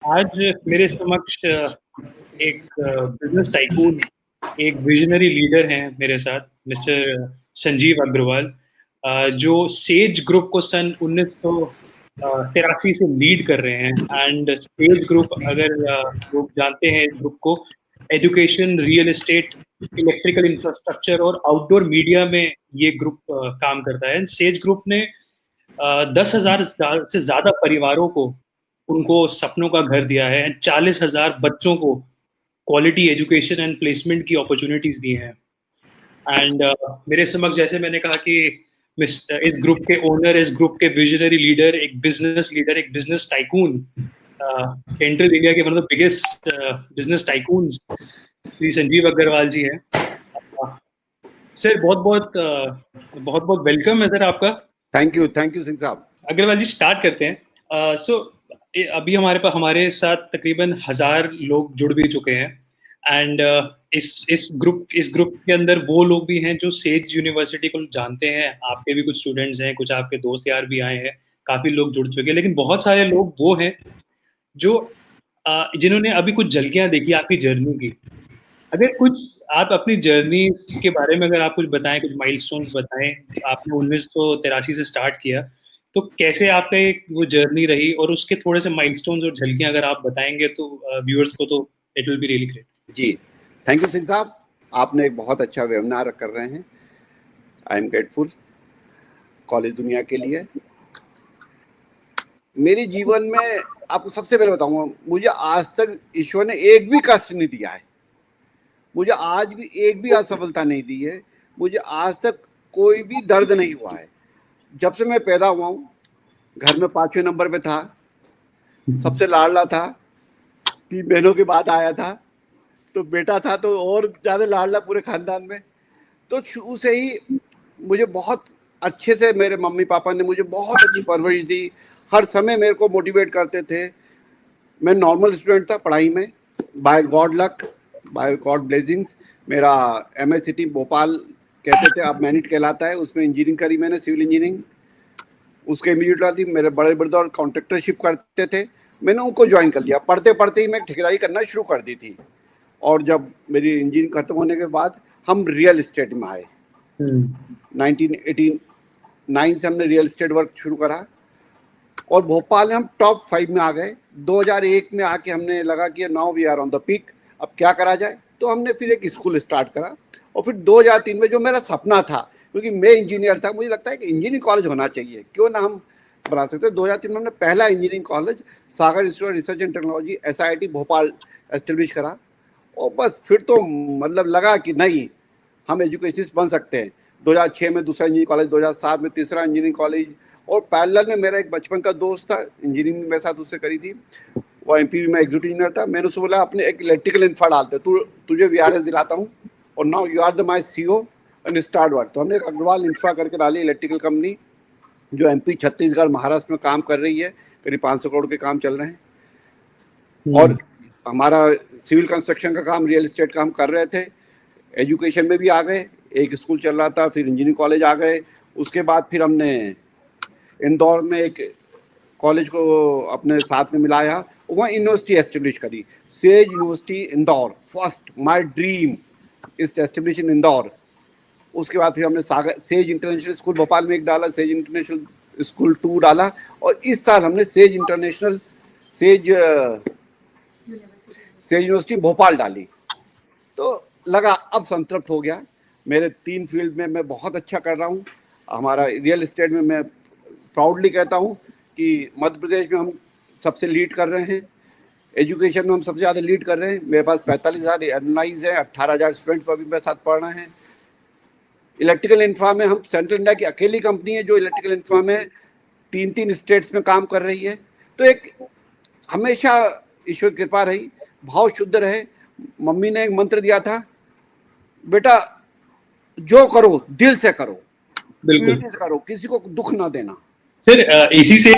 आज मेरे समक्ष एक बिजनेस टाइकून, एक विजनरी लीडर हैं मेरे साथ, मिस्टर संजीव अग्रवाल, जो सेज ग्रुप को सन 1983 से लीड कर रहे हैं। एंड सेज ग्रुप, अगर लोग जानते हैं इस ग्रुप को, education, real estate, electrical infrastructure और आउटडोर मीडिया में ये ग्रुप काम करता है। सेज ग्रुप ने 10,000 से ज़्यादा परिवारों को उनको सपनों का घर दिया है, 40,000 बच्चों को क्वालिटी एजुकेशन एंड प्लेसमेंट की अपॉर्चुनिटीज़ दी हैं। एंड मेरे समक्ष, जैसे मैंने कहा कि इस ग्रुप के ओनर, इस ग्रुप के विजनरी लीडर, एक बिज़नेस लीडर, एक बिज़नेस टाइकून, सेंट्रल इंडिया के one of the biggest business tycoons Shri Sanjeev Agarwal ji हैं। सर बहुत-बहुत वेलकम है सर आपका। थैंक यू सिंह साहब। अग्रवाल जी, स्टार्ट करते हैं। अभी हमारे साथ तकरीबन 1000 लोग जुड़ भी चुके हैं। एंड इस ग्रुप के अंदर वो लोग भी हैं जो सेज यूनिवर्सिटी को जानते हैं। आपके भी कुछ स्टूडेंट्स हैं, कुछ आपके दोस्त यार भी आए हैं, काफी लोग जुड़ चुके हैं। लेकिन बहुत सारे लोग वो हैं जो जिन्होंने अभी कुछ झलकियां देखी आपकी जर्नी की। अगर कुछ आप अपनी जर्नी के बारे में अगर आप कुछ बताएं, कुछ माइलस्टोन्स बताएं। आपने 1983 से स्टार्ट किया, तो कैसे आपका वो जर्नी रही, और उसके थोड़े से माइलस्टोन्स और झलकियां अगर आप बताएंगे तो व्यूअर्स को, तो it will be really great. जी, थैंक यू सिंह साहब। आपने एक बहुत अच्छा वेबिनार कर रहे हैं। आई एम ग्रेटफुल कॉलेज दुनिया के लिए। मेरे जीवन में आपको सबसे पहले बताऊंगा, मुझे आज तक ईश्वर ने एक भी कष्ट नहीं दिया है। मुझे आज भी एक भी असफलता नहीं दी है। मुझे आज तक कोई भी दर्द नहीं हुआ है। जब से मैं पैदा हुआ हूँ, घर में 5वें नंबर पे था, सबसे लाडला था, 3 बहनों के बाद आया था, तो बेटा था तो और ज़्यादा लाडला पूरे खानदान में। तो शुरू से ही मुझे बहुत अच्छे से मेरे मम्मी पापा ने मुझे बहुत अच्छी परवरिश दी। हर समय मेरे को मोटिवेट करते थे। मैं नॉर्मल स्टूडेंट था पढ़ाई में, by god luck, by god blessings. मेरा MSCT भोपाल कहते थे, अब मैनिट कहलाता है, उसमें इंजीनियरिंग करी मैंने, सिविल इंजीनियरिंग। उसके इमीडिएटली मेरे बड़े ब्रदर कॉन्ट्रैक्टरशिप करते थे, मैंने उनको ज्वाइन कर लिया। पढ़ते पढ़ते ही मैं ठेकेदारी करना शुरू कर दी थी। और जब मेरी इंजीनियरिंग खत्म होने के बाद हम रियल एस्टेट में आए। 1989 से हमने रियल एस्टेट वर्क शुरू करा और भोपाल में हम टॉप 5 में आ गए। 2001 में आके हमने लगा कि now we are on the peak, अब क्या करा जाए। तो हमने फिर एक स्कूल स्टार्ट करा। और फिर 2003 में जो मेरा सपना था, क्योंकि मैं इंजीनियर था, मुझे लगता है कि इंजीनियरिंग कॉलेज होना चाहिए, क्यों ना हम बना सकते। 2003 में हमने पहला engineering college Sagar institute of research and technology SIT Bhopal establish करा। और बस फिर तो मतलब लगा कि नहीं, हम एजुकेशनिस्ट बन सकते हैं। 2006 में दूसरा इंजीनियरिंग कॉलेज, 2007 में तीसरा इंजीनियरिंग कॉलेज। और पैरेलल में मेरा एक बचपन का दोस्त था, इंजीनियरिंग मेरे साथ उससे करी थी, वो MP में एग्जीक्यूटिव इंजीनियर था। मैंने उससे बोला अपने एक इलेक्ट्रिकल इंफ्रा डालते, तुझे VRS दिलाता हूँ और now you are the my CEO and start work. तो हमने एक अग्रवाल इंफ्रा करके डाली, इलेक्ट्रिकल कंपनी, जो MP, छत्तीसगढ़, महाराष्ट्र में काम कर रही है। करीब 500 करोड़ के काम चल रहे हैं। और हमारा सिविल कंस्ट्रक्शन का काम, रियल एस्टेट का हम कर रहे थे। एजुकेशन में भी आ गए, एक स्कूल चल रहा था, फिर इंजीनियरिंग कॉलेज आ गए। उसके बाद फिर हमने इंदौर में एक कॉलेज को अपने साथ में मिलाया, वहाँ यूनिवर्सिटी एस्टेब्लिश करी, says university Indore. First my dream is establish in Indore. उसके बाद फिर हमने सेज इंटरनेशनल स्कूल भोपाल में एक डाला, सेज इंटरनेशनल स्कूल 2 डाला। और इस साल हमने सेज यूनिवर्सिटी भोपाल डाली। तो लगा अब संतृप्त हो गया। मेरे 3 फील्ड में मैं बहुत अच्छा कर रहा हूँ। हमारा रियल एस्टेट में मैं प्राउडली कहता हूँ कि मध्य प्रदेश में हम सबसे लीड कर रहे हैं। एजुकेशन में हम सबसे ज़्यादा लीड कर रहे हैं। मेरे पास 45,000 एलुमनाइज हैं, 18,000 स्टूडेंट पर भी मेरे साथ पढ़ रहे हैं। इलेक्ट्रिकल इंफ्रा में हम सेंट्रल इंडिया की अकेली कंपनी है जो इलेक्ट्रिकल इंफ्रा में 3 स्टेट्स में काम कर रही है। तो एक हमेशा ईश्वर कृपा रही, भाव शुद्ध रहे। मम्मी ने एक मंत्र दिया था, बेटा जो करो दिल से करो, बिल्कुल से करो, किसी को दुख ना देना। सर, इसी से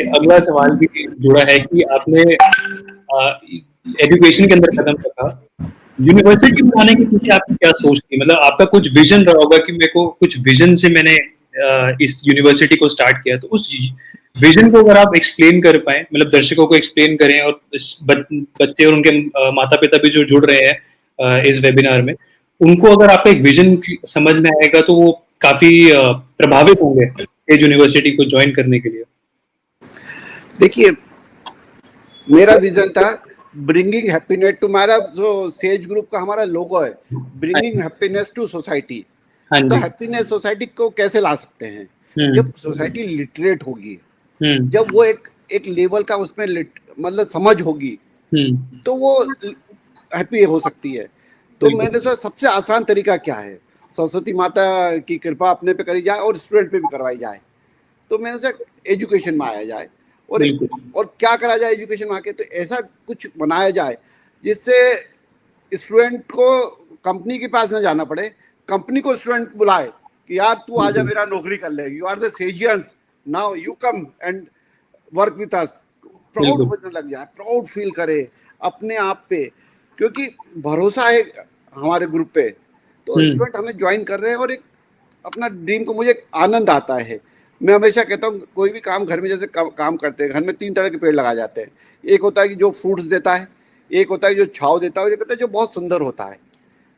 अगला सवाल भी जुड़ा है कि आपने एजुकेशन के अंदर कदम रखा, यूनिवर्सिटी में आने के पीछे आपकी क्या सोच थी? मतलब आपका कुछ विजन रहा होगा कि मेरे को कुछ विजन से मैंने इस यूनिवर्सिटी को स्टार्ट किया, तो उस विजन को अगर आप एक्सप्लेन कर पाए, मतलब दर्शकों को एक्सप्लेन करें, और बच्चे और उनके माता पिता भी जो जुड़ रहे हैं इस वेबिनार में, उनको अगर आपका एक विजन समझ में आएगा तो वो काफी प्रभावित होंगे एज यूनिवर्सिटी को ज्वाइन करने के लिए। देखिए, मेरा विजन था ब्रिंगिंग हैप्पीनेस टू, हमारा जो सेज ग्रुप का हमारा लोगो है, ब्रिंगिंग हैप्पीनेस टू सोसाइटी। तो हैप्पीनेस सोसाइटी को कैसे ला सकते हैं? जब सोसाइटी लिटरेट होगी, जब वो एक लेवल का उसमें मतलब समझ होगी, तो वो हैप्पी हो सकती है। तो मैंने सोचा सबसे आसान तरीका क्या है, सरस्वती माता की कृपा अपने पे करी जाए और स्टूडेंट पे भी करवाई जाए। तो मैंने सोचा एजुकेशन में आया जाए और क्या करा जाए एजुकेशन में आके, तो ऐसा कुछ बनाया जाए जिससे स्टूडेंट को कंपनी के पास ना जाना पड़े, कंपनी को स्टूडेंट बुलाए कि यार तू आजा मेरा नौकरी कर ले, you are the Sagians, now you come and work with us. Proud होने लग जाए, प्राउड फील करे अपने आप पे, क्योंकि भरोसा है हमारे ग्रुप पे। तो स्टूडेंट हमें ज्वाइन कर रहे हैं और एक अपना ड्रीम को, मुझे आनंद आता है। मैं हमेशा कहता हूँ कोई भी काम घर में जैसे काम करते हैं, घर में 3 तरह के पेड़ लगाए जाते हैं। एक होता है कि जो फ्रूट्स देता है, एक होता है जो छाव देता है, और एक होता है जो बहुत सुंदर होता है।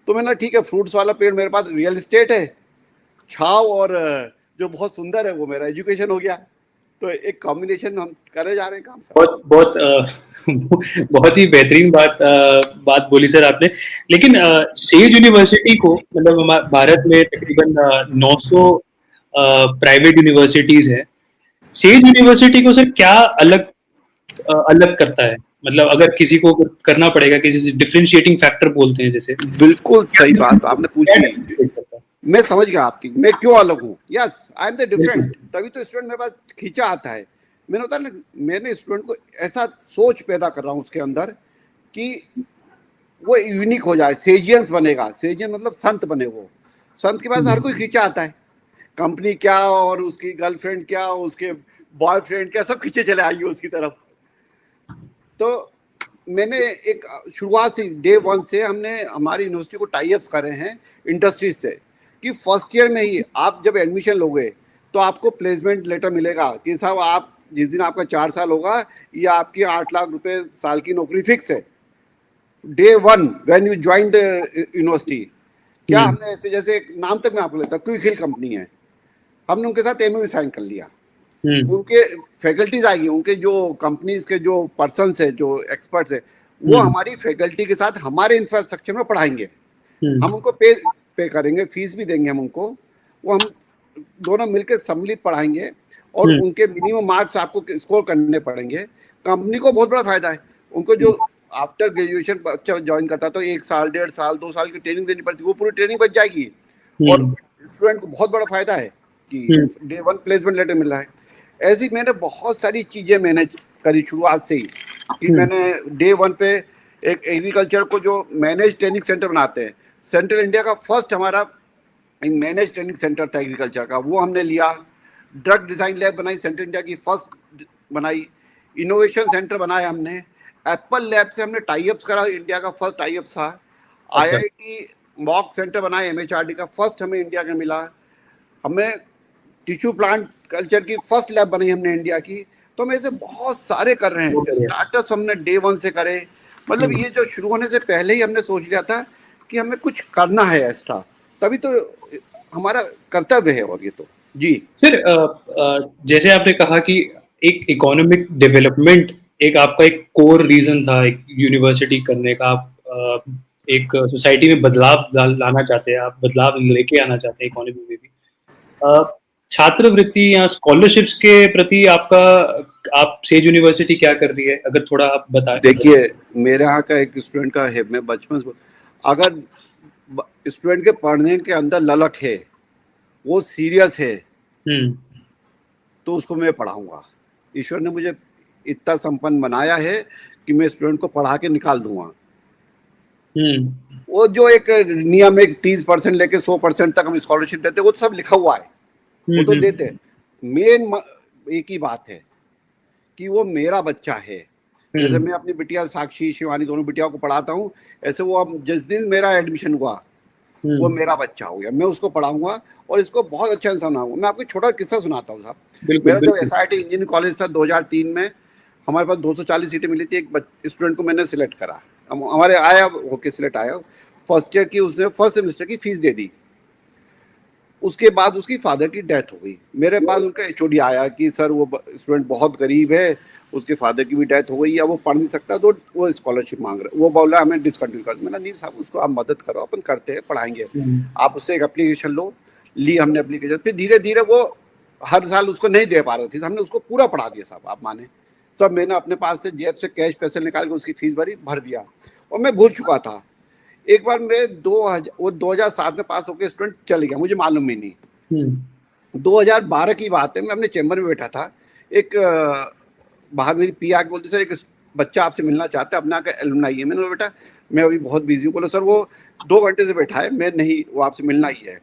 तो मैंने ठीक है, फ्रूट्स वाला पेड़ मेरे पास रियल एस्टेट है, छाव और जो बहुत सुंदर है वो मेरा एजुकेशन हो गया। तो एक कॉम्बिनेशन हम करे जा रहे हैं काम सर। बहुत ही बेहतरीन बात बोली सर आपने। लेकिन सेज यूनिवर्सिटी को, मतलब भारत में तकरीबन 900 प्राइवेट यूनिवर्सिटीज है, सेज यूनिवर्सिटी को सर क्या अलग करता है? मतलब अगर किसी को करना पड़ेगा, किसी से डिफरेंशिएटिंग फैक्टर बोलते हैं जैसे। बिल्कुल सही बात आपने पूछी, मैं समझ गया आपकी, मैं क्यों अलग हूँ। Yes, I am the different, तभी तो स्टूडेंट मेरे पास खींचा आता है। मैंने होता है ना, मैंने स्टूडेंट को ऐसा सोच पैदा कर रहा हूँ उसके अंदर कि वो यूनिक हो जाए, सेजियंस बनेगा। सेजियन मतलब संत बने। वो संत के पास हर कोई खींचा आता है, कंपनी क्या और उसकी गर्लफ्रेंड क्या, उसके बॉयफ्रेंड क्या, सब खींचे चले आएंगे उसकी तरफ। तो मैंने एक शुरुआत से, डे 1 से हमने हमारी यूनिवर्सिटी को टाई अप्स करे हैं इंडस्ट्रीज से, कि फर्स्ट ईयर में ही आप जब एडमिशन लोगे तो आपको प्लेसमेंट लेटर मिलेगा कि साहब आप जिस दिन आपका 4 साल होगा, ये आपकी 8 लाख रुपए साल की नौकरी फिक्स है। Day 1 when you join the university. क्या हमने ऐसे, जैसे नाम तक मैं आपको लेता, क्विक हिल कंपनी है, हमने उनके साथ एमओयू साइन कर लिया। उनके फैकल्टीज आएगी, उनके जो कंपनीज के जो पर्सन्स है, जो एक्सपर्ट्स है, वो हमारी फैकल्टी के साथ हमारे इंफ्रास्ट्रक्चर में पढ़ाएंगे। हम उनको पे करेंगे, फीस भी देंगे हम उनको, वो हम दोनों मिलकर सम्मिलित पढ़ाएंगे और उनके मिनिमम मार्क्स आपको स्कोर करने पड़ेंगे। कंपनी को बहुत बड़ा फायदा है, उनको जो आफ्टर ग्रेजुएशन बच्चा ज्वाइन करता तो 1 साल, 1.5 साल, 2 साल की ट्रेनिंग देनी पड़ती, वो पूरी ट्रेनिंग बच जाएगी। और स्टूडेंट को बहुत बड़ा फायदा है कि डे 1 प्लेसमेंट लेटर मिल रहा है। ऐसी मैंने बहुत सारी चीजें मैनेज करी शुरुआत से ही, कि मैंने डे 1 पे एक एग्रीकल्चर को जो मैनेज ट्रेनिंग सेंटर बनाते हैं, सेंट्रल इंडिया का फर्स्ट हमारा मैनेज ट्रेनिंग सेंटर था एग्रीकल्चर का, वो हमने लिया। ड्रग डिजाइन लैब बनाई, सेंट्रल इंडिया की फर्स्ट बनाई। इनोवेशन सेंटर बनाया हमने। एप्पल लैब से हमने टाई अप्स करा, इंडिया का फर्स्ट टाई अप था। IIT मॉक सेंटर बनाया, MHRD का फर्स्ट हमें इंडिया का मिला। हमें टिश्यू प्लांट कल्चर की फर्स्ट लैब बनी हमने इंडिया की। तो हम ऐसे बहुत सारे कर रहे हैं। स्टार्टअप्स हमने डे 1 से करे, मतलब ये जो शुरू होने से पहले ही हमने सोच लिया था कि हमें कुछ करना है एक्स्ट्रा, तभी तो हमारा कर्तव्य है। और ये तो जी सर, जैसे आपने कहा कि एक इकोनॉमिक डेवलपमेंट एक आपका एक कोर रीजन था एक यूनिवर्सिटी करने का। आप एक सोसाइटी में बदलाव लाना चाहते हैं, आप बदलाव लेके आना चाहते हैं इकोनॉमी में भी। छात्रवृत्ति या स्कॉलरशिप्स के प्रति आपका, आप सेज यूनिवर्सिटी क्या कर रही है, अगर थोड़ा आप बताएं। देखिए, मेरे यहाँ का एक स्टूडेंट का है, मैं बचपन से, अगर स्टूडेंट के पढ़ने के अंदर ललक है, वो सीरियस है, तो उसको मैं पढ़ाऊंगा। ईश्वर ने मुझे इतना संपन्न बनाया है कि मैं स्टूडेंट को पढ़ा के निकाल दूंगा। वो जो एक नियम है 30% लेके 100% तक हम स्कॉलरशिप देते, वो सब लिखा हुआ है, वो तो देते हैं। मेन एक ही बात है कि वो मेरा बच्चा है। जैसे मैं अपनी बिटिया साक्षी, शिवानी, दोनों बिटियाओं को पढ़ाता हूँ, ऐसे वो अब जिस दिन मेरा एडमिशन हुआ वो मेरा बच्चा हो गया, मैं उसको पढ़ाऊंगा और इसको बहुत अच्छा इंसान बनाऊंगा। मैं आपको एक छोटा किस्सा सुनाता हूँ साहब। मेरा जब SIT इंजीनियरिंग कॉलेज था 2003 में, हमारे पास 240 सीटें मिली थी। एक स्टूडेंट को मैंने सिलेक्ट करा, हमारे आया होके सिलेक्ट आया, फर्स्ट ईयर की उसने फर्स्ट सेमेस्टर की फीस दे दी। उसके बाद उसकी फादर की डेथ हो गई। मेरे पास उनका HOD आया कि सर वो स्टूडेंट बहुत गरीब है, उसके फादर की भी डेथ हो गई, या वो पढ़ नहीं सकता, तो वो स्कॉलरशिप मांग रहा है। वो बोला हमें डिसकंटिन्यू कर। मैंने नहीं साहब, उसको आप मदद करो, अपन करते हैं, पढ़ाएंगे। आप उससे एक एप्लीकेशन ली हमने एप्लीकेशन। फिर धीरे धीरे वो हर साल उसको नहीं दे पा रहे थे, हमने उसको पूरा पढ़ा दिया साहब, आप माने। सब मैंने अपने पास से जेब से कैश पैसे निकाल के उसकी फीस भर दिया। और मैं भूल चुका था। एक बार मैं 2007 में पास होकर स्टूडेंट चल गया, मुझे मालूम ही नहीं। 2012 की बात है, मैं अपने चैम्बर में बैठा था। एक बाहर मेरी पी आके बोलती, सर एक बच्चा आपसे मिलना चाहता है, अपना का एलुमनाई है। मैंने बोला बेटा मैं अभी बहुत बिजी हूँ। बोला सर वो 2 घंटे से बैठा है, मैं नहीं, वो आपसे मिलना ही है।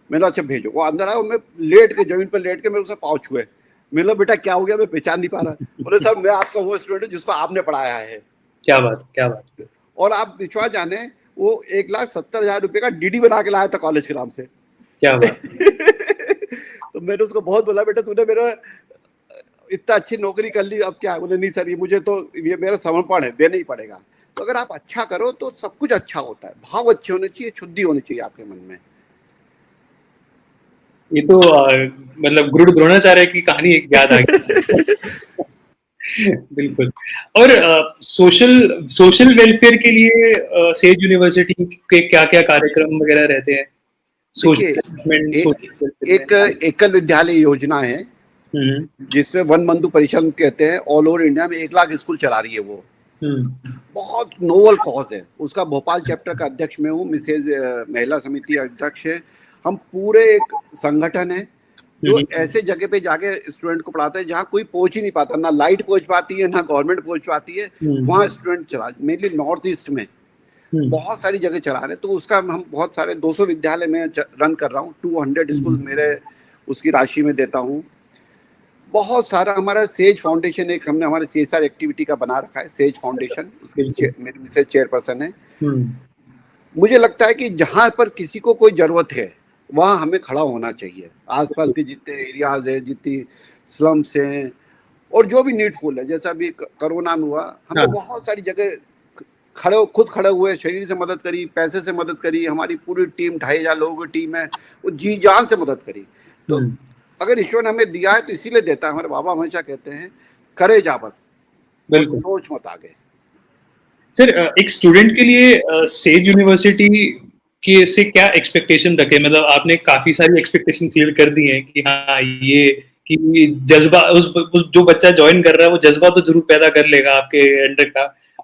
मैंने अच्छा भेजो। वो अंदर आया, मैं लेट के जमीन पर लेट के मेरे उसे पाँव छुए। मैंने बोला बेटा क्या हो गया, मैं पहचान नहीं पा रहा। बोले सर मैं आपका वो स्टूडेंट हूँ जिसको आपने पढ़ाया है। क्या बात, क्या बात। और आप विश्वास जाने, वो 1,70,000 रुपए का DD बना के लाया था कॉलेज के नाम से। क्या बात। तो मैंने उसको बहुत बोला बेटा तूने मेरा इतना अच्छी नौकरी कर ली, अब क्या। बोले नहीं सर ये मुझे तो ये मेरा समर्पण है, देना ही पड़ेगा। तो अगर आप अच्छा करो तो सब कुछ अच्छा होता है। भाव अच्छे होने चाहिए, शुद्धि होनी चाहिए आपके मन में। ये तो मतलब गुरु द्रोणाचार्य की कहानी एक याद आ गई। बिल्कुल। और सोशल वेलफेयर के लिए सेज यूनिवर्सिटी के क्या क्या कार्यक्रम वगैरह रहते हैं? देखिए एक एकल विद्यालय योजना है जिसमें वन बंधु परिषद कहते हैं, ऑल ओवर इंडिया में 1 लाख स्कूल चला रही है वो। बहुत नोबल कॉज है उसका। भोपाल चैप्टर का अध्यक्ष मैं हूँ, मिसेज महिला समिति अध्यक्ष है। हम पूरे एक संगठन है जो ऐसे जगह पे जाके स्टूडेंट को पढ़ाते हैं जहाँ कोई पहुंच ही नहीं पाता, ना लाइट पहुंच पाती है, ना गवर्नमेंट पहुंच पाती है। वहाँ स्टूडेंट चला, मेनली नॉर्थ ईस्ट में बहुत सारी जगह चला रहे। तो उसका हम बहुत सारे 200 विद्यालय में रन कर रहा हूँ। 200 स्कूल मेरे उसकी राशि में देता हूँ। बहुत सारा हमारा सेज फाउंडेशन एक हमने हमारे CSR एक्टिविटी का बना रखा है, सेज फाउंडेशन। उसके मेरी मिसेज चेयरपर्सन है। मुझे लगता है कि जहाँ पर किसी को कोई जरूरत है वहाँ हमें खड़ा होना चाहिए। आसपास के जितने एरियाज हैं, जितनी स्लम्स हैं, और जो भी नीडफुल है, जैसा अभी कोरोना में हुआ, हमने बहुत सारी जगह खुद खड़े हुए, शरीर से मदद करी, पैसे से मदद करी। हमारी पूरी टीम 2,500 लोगों की टीम है, वो जी जान से मदद करी। तो अगर ईश्वर ने हमें दिया है तो इसीलिए देता है। हमारे बाबा हमेशा कहते हैं करे जा बस, बिल्कुल सोच मत आगे। सर एक स्टूडेंट के लिए सेज यूनिवर्सिटी के से क्या एक्सपेक्टेशन रखे? मतलब आपने काफी सारी एक्सपेक्टेशन क्लियर कर दी है कि हाँ ये कि जज्बा उस जो बच्चा ज्वाइन कर रहा है वो जज्बा तो जरूर पैदा कर लेगा आपके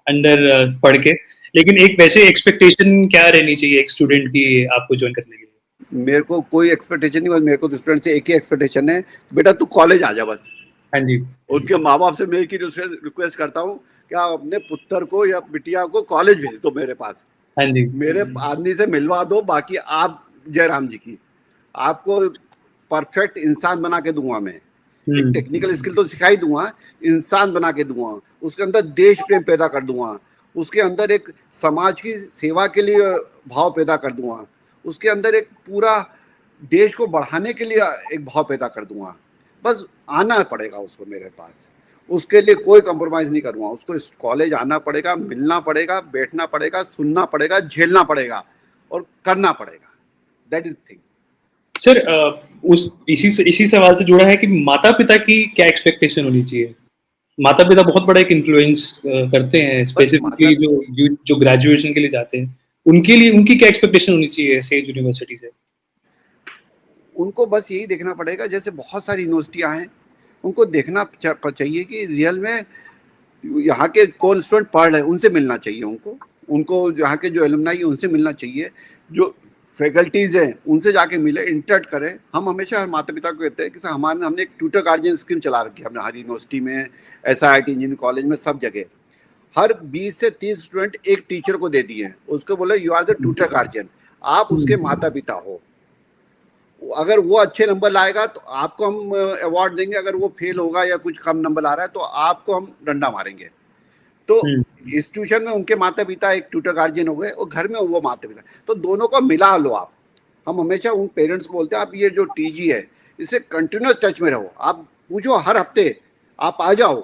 अंडर पढ़ के। लेकिन एक वैसे एक्सपेक्टेशन क्या रहनी चाहिए एक स्टूडेंट की आपको ज्वाइन करने के लिए? मेरे को कोई एक्सपेक्टेशन नहीं, बस मेरे को तो स्टूडेंट से एक ही एक्सपेक्टेशन है, बेटा तू कॉलेज आ जा बस। हाँ जी। उनके माँ बाप से मैं एक ही रिक्वेस्ट करता हूँ कि आप अपने पुत्र को या बिटिया को कॉलेज भेज दो मेरे पास। हाँ जी। मेरे आदमी से मिलवा दो, बाकी आप जयराम जी की, आपको परफेक्ट इंसान बना के दूंगा मैं। एक टेक्निकल स्किल तो सिखा ही दूंगा, इंसान बना के दूंगा। उसके अंदर देश प्रेम पैदा कर दूंगा, उसके अंदर एक समाज की सेवा के लिए भाव पैदा कर दूंगा, उसके अंदर एक पूरा देश को बढ़ाने के लिए एक भाव पैदा कर दूंगा। बस आना पड़ेगा उसको मेरे पास, उसके लिए कोई कंप्रोमाइज नहीं करूंगा। उसको कॉलेज आना पड़ेगा, मिलना पड़ेगा, बैठना पड़ेगा, सुनना पड़ेगा, झेलना पड़ेगा और करना पड़ेगा। That is thing. सर इसी सवाल से जुड़ा है कि माता पिता की क्या एक्सपेक्टेशन होनी चाहिए? माता पिता बहुत बड़ा एक इन्फ्लुएंस करते हैं, स्पेसिफिकली जो ग्रेजुएशन के लिए जाते हैं, उनके लिए उनकी क्या एक्सपेक्टेशन होनी चाहिए सेज यूनिवर्सिटी से? उनको बस यही देखना पड़ेगा, जैसे बहुत सारी यूनिवर्सिटियां हैं, उनको देखना चाहिए कि रियल में यहाँ के कौन स्टूडेंट पढ़ रहे हैं, उनसे मिलना चाहिए। उनको यहाँ के जो एलुमनाई है उनसे मिलना चाहिए, जो फैकल्टीज़ हैं उनसे जाके मिले, इंटरेक्ट करें। हम हमेशा हर माता पिता को कहते हैं कि सर हमने एक ट्यूटर गार्जियन स्कीम चला रखी है, हमने हर यूनिवर्सिटी में, SIT इंजीनियरिंग कॉलेज में, सब जगह। हर 20 से 30 स्टूडेंट एक टीचर को दे दिए हैं, उसको बोले you are the tutor guardian, आप उसके माता पिता हो। अगर वो अच्छे नंबर लाएगा तो आपको हम अवार्ड देंगे, अगर वो फेल होगा या कुछ कम नंबर ला रहा है तो आपको हम डंडा मारेंगे। तो इंस्टीट्यूशन में उनके माता पिता एक ट्यूटर गार्जियन हो गए और घर में वो माता पिता, तो दोनों को मिला लो आप। हम हमेशा उन पेरेंट्स को बोलते हैं आप ये जो टीजी है इससे कंटिन्यूस टच में रहो, आप पूछो हर हफ्ते, आप आ जाओ,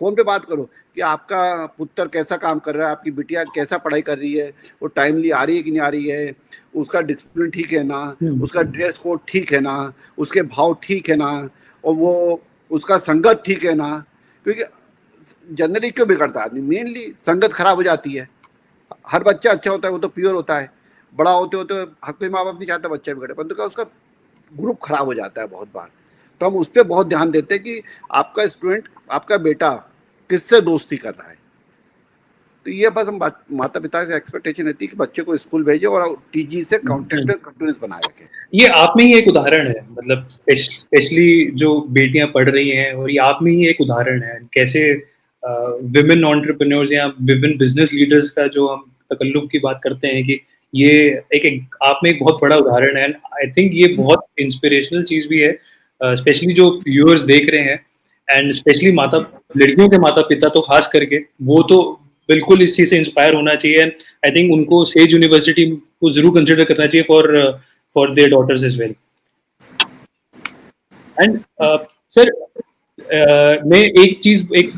फोन पे बात करो कि आपका पुत्र कैसा काम कर रहा है, आपकी बिटिया कैसा पढ़ाई कर रही है, वो टाइमली आ रही है कि नहीं आ रही है, उसका डिसिप्लिन ठीक है ना, उसका ड्रेस कोड ठीक है ना, उसके भाव ठीक है ना, और वो उसका संगत ठीक है ना। क्योंकि जनरली क्यों बिगड़ता है आदमी, मेनली संगत खराब हो जाती है। हर बच्चा अच्छा होता है, वो तो प्योर होता है, बड़ा होते होते हर कोई माँ बाप नहीं चाहता बच्चा बिगड़े, परंतु क्या उसका ग्रुप खराब हो जाता है बहुत बार। तो हम उस पर बहुत ध्यान देते हैं कि आपका स्टूडेंट, आपका बेटा किससे दोस्ती कर रहा है। तो ये बस हम माता पिता से एक्सपेक्टेशन रहती है कि बच्चे को स्कूल भेजे और टीजी से कॉन्टेक्ट कंटिन्यूस बनाए रखें। ये आप में ही एक उदाहरण है, मतलब स्पेशली जो बेटियां पढ़ रही हैं, और ये आप में ही एक उदाहरण है कैसे विमेन एंटरप्रेन्योर्स या विमेन बिजनेस लीडर्स का जो हम तकल्लुफ की बात करते हैं कि ये एक आप में एक बहुत बड़ा उदाहरण है। आई थिंक ये बहुत इंस्पिरेशनल चीज़ भी है, स्पेशली जो व्यूअर्स देख रहे हैं, एंड स्पेशली लड़कियों के माता पिता तो खास करके वो तो बिल्कुल इस चीज़ से इंस्पायर होना चाहिए। आई थिंक उनको सेज यूनिवर्सिटी को जरूर कंसिडर करना चाहिए for their daughters as well. And sir मैं एक चीज, एक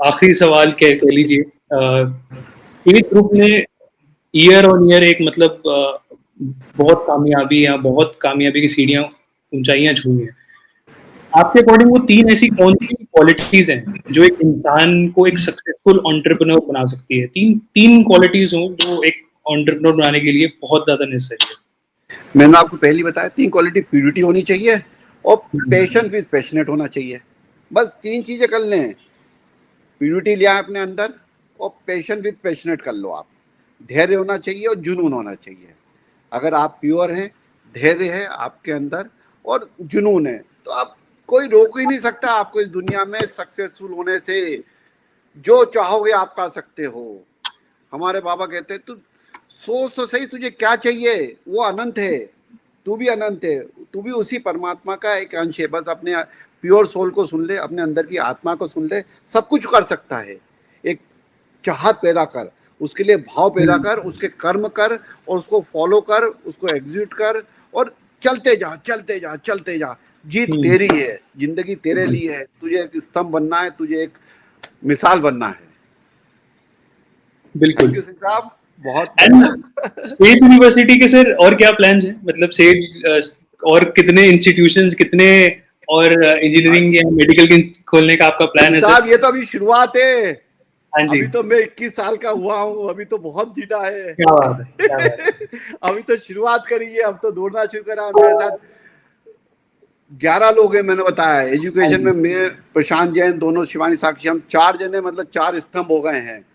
आखिरी सवाल कह लीजिए, एज ग्रुप ने ईयर ऑन ईयर एक मतलब बहुत कामयाबी की सीढ़ियां, ऊंचाइयां छुई हैं। आपके अकॉर्डिंग वो 3 ऐसी कौन सी क्वालिटीज हैं जो एक इंसान को एक सक्सेसफुल एंटरप्रेन्योर बना सकती है? तीन क्वालिटीज हों जो एक एंटरप्रेन्योर बनाने के लिए बहुत ज्यादा नेसेसरी है। मैंने आपको पहले बताया 3 क्वालिटी, प्यूरिटी होनी चाहिए और पैशन विद पैशनेट होना चाहिए। बस 3 चीजें कर लें, प्यूरिटी लिया अपने अंदर और पैशन विद पैशनेट कर लो आप। धैर्य होना चाहिए और जुनून होना चाहिए। अगर आप प्योर हैं, धैर्य है आपके अंदर और जुनून है, तो आप कोई रोक ही नहीं सकता आपको इस दुनिया में सक्सेसफुल होने से। जो चाहोगे आप कर सकते हो। हमारे बाबा कहते हैं तू सोच तो सही तुझे क्या चाहिए, वो अनंत है, तू भी अनंत है, तू भी उसी परमात्मा का एक अंश है। बस अपने प्योर सोल को सुन ले, अपने अंदर की आत्मा को सुन ले, सब कुछ कर सकता है। एक चाहत पैदा कर, उसके लिए भाव पैदा कर, उसके कर्म कर और उसको फॉलो कर, उसको एग्जीक्यूट कर और चलते जा चलते जा चलते जा। जीत तेरी है, जिंदगी तेरे लिए है, तुझे एक स्तंभ बनना है, तुझे एक मिसाल बनना है। बिल्कुल। थैंक यू सिंह साहब, बहुत। सेज यूनिवर्सिटी के सर और क्या प्लान्स हैं? मतलब सेज और कितने इंस्टीट्यूशंस, कितने और इंजीनियरिंग या मेडिकल के खोलने का आपका प्लान है साहब? ये तो अभी शुरुआत है। हाँ जी। अभी तो मैं 21 साल का हुआ हूँ, अभी तो बहुत जीना है। क्या बात है, क्या बात है। अभी तो शुरुआत करी है, अब तो दौड़ना शुरू करा। मेरे साथ 11 लोग हैं, मैंने बताया। एजुकेशन में मैं, प्रशांत जैन, दोनों शिवानी साक्षी, हम 4 जने, मतलब 4 स्तंभ हो गए हैं।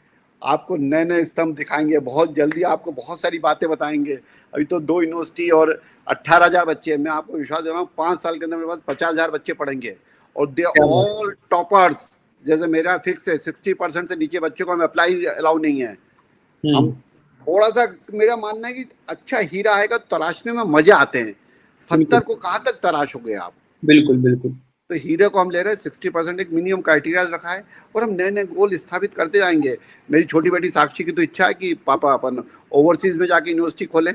आपको नए नए स्तंभ दिखाएंगे बहुत जल्दी, आपको बहुत सारी बातें बताएंगे। अभी तो 2 यूनिवर्सिटी और 18,000 बच्चे हैं। मैं आपको विश्वास दे रहा हूँ 5 साल के अंदर मेरे पास 50,000 बच्चे पढ़ेंगे और दे ऑल टॉपर्स। जैसे मेरा फिक्स है 60% से नीचे बच्चों को हम अप्लाई अलाउ नहीं है। हम थोड़ा सा, मेरा मानना है कि अच्छा हीरा आएगा तराशने में मजे आते हैं, पत्थर को कहाँ तक तराशोगे आप। बिल्कुल बिल्कुल। तो हीरे को हम ले रहे हैं 60% एक मिनिमम क्राइटेरिया रखा है और हम नए नए गोल स्थापित करते जाएंगे। मेरी छोटी बेटी साक्षी की तो इच्छा है कि पापा अपन ओवरसीज में जाके यूनिवर्सिटी खोलें।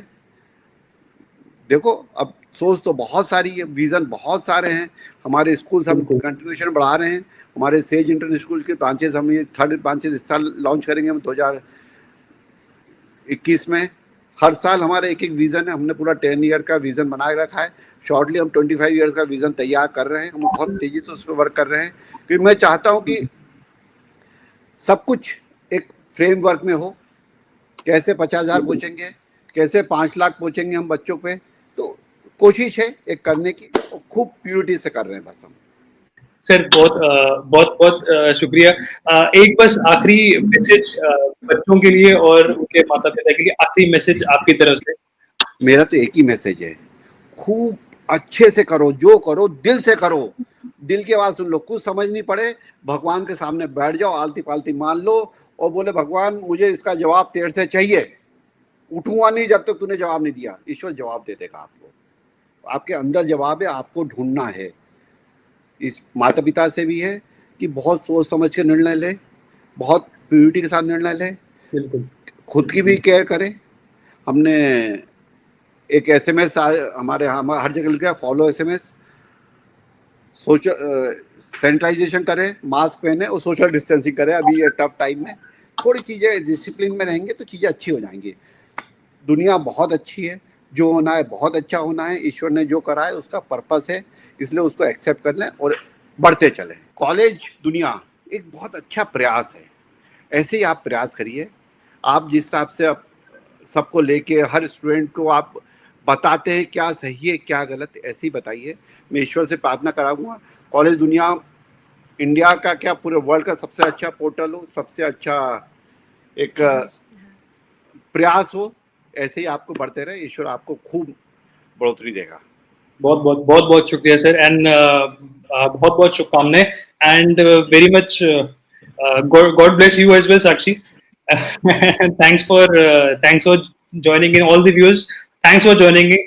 देखो अब सोच तो बहुत सारी है, विजन बहुत सारे हैं। हमारे स्कूल हम कंटिन्यूशन बढ़ा रहे हैं। हमारे सेज इंटरनेशनल स्कूल के ब्रांचेस, हम ये 3rd ब्रांचेस इस साल लॉन्च करेंगे हम 2021 में। हर साल हमारा एक एक विजन है, हमने पूरा 10 ईयर का विजन बनाए रखा है। शॉर्टली हम 25 ईयर्स का विजन तैयार कर रहे हैं। हम बहुत तेजी से उस पर वर्क कर रहे हैं क्योंकि मैं चाहता हूं कि सब कुछ एक फ्रेमवर्क में हो। कैसे 50,000 पहुंचेंगे, कैसे 5 लाख पहुंचेंगे हम बच्चों पे, तो कोशिश है एक करने की, और खूब प्यूरिटी से कर रहे हैं बस हम। सर बहुत शुक्रिया। एक बस आखिरी मैसेज बच्चों के लिए और उनके माता पिता के लिए, आखिरी मैसेज आपकी तरफ से। मेरा तो एक ही मैसेज है, खूब अच्छे से करो, जो करो दिल से करो, दिल की आवाज सुन लो। कुछ समझ नहीं पड़े, भगवान के सामने बैठ जाओ, आलती पालती मान लो और बोले भगवान मुझे इसका जवाब तेरे से चाहिए, उठूंगा नहीं जब तक तूने जवाब नहीं दिया। ईश्वर जवाब दे देगा आपको, आपके अंदर जवाब है, आपको ढूंढना है। इस माता पिता से भी है कि बहुत सोच समझ के निर्णय ले, बहुत प्योरिटी के साथ निर्णय लें, बिल्कुल। खुद की भी केयर करें। हमने एक एसएमएस हमारे हर जगह लिखा है, फॉलो एसएमएस, सोशल सैनिटाइजेशन करें, मास्क पहने और सोशल डिस्टेंसिंग करें। अभी ये टफ टाइम में थोड़ी चीज़ें डिसिप्लिन में रहेंगे तो चीज़ें अच्छी हो जाएंगी। दुनिया बहुत अच्छी है, जो होना है बहुत अच्छा होना है। ईश्वर ने जो करा है उसका पर्पस है, इसलिए उसको एक्सेप्ट कर लें और बढ़ते चलें। कॉलेज दुनिया एक बहुत अच्छा प्रयास है, ऐसे ही आप प्रयास करिए। आप जिस हिसाब से आप सबको लेके हर स्टूडेंट को आप बताते हैं क्या सही है क्या गलत, ऐसे ही बताइए। मैं ईश्वर से प्रार्थना कराऊंगा कॉलेज दुनिया इंडिया का क्या पूरे वर्ल्ड का सबसे अच्छा पोर्टल हो, सबसे अच्छा एक प्रयास हो। ऐसे ही आपको बढ़ते रहे, ईश्वर आपको खूब बढ़ोतरी देगा। बहुत बहुत शुक्रिया सर, एंड बहुत बहुत शुभकामनाएं, and very much god bless you as well Sakshi. Thanks for joining in, all the viewers. Thanks for joining in.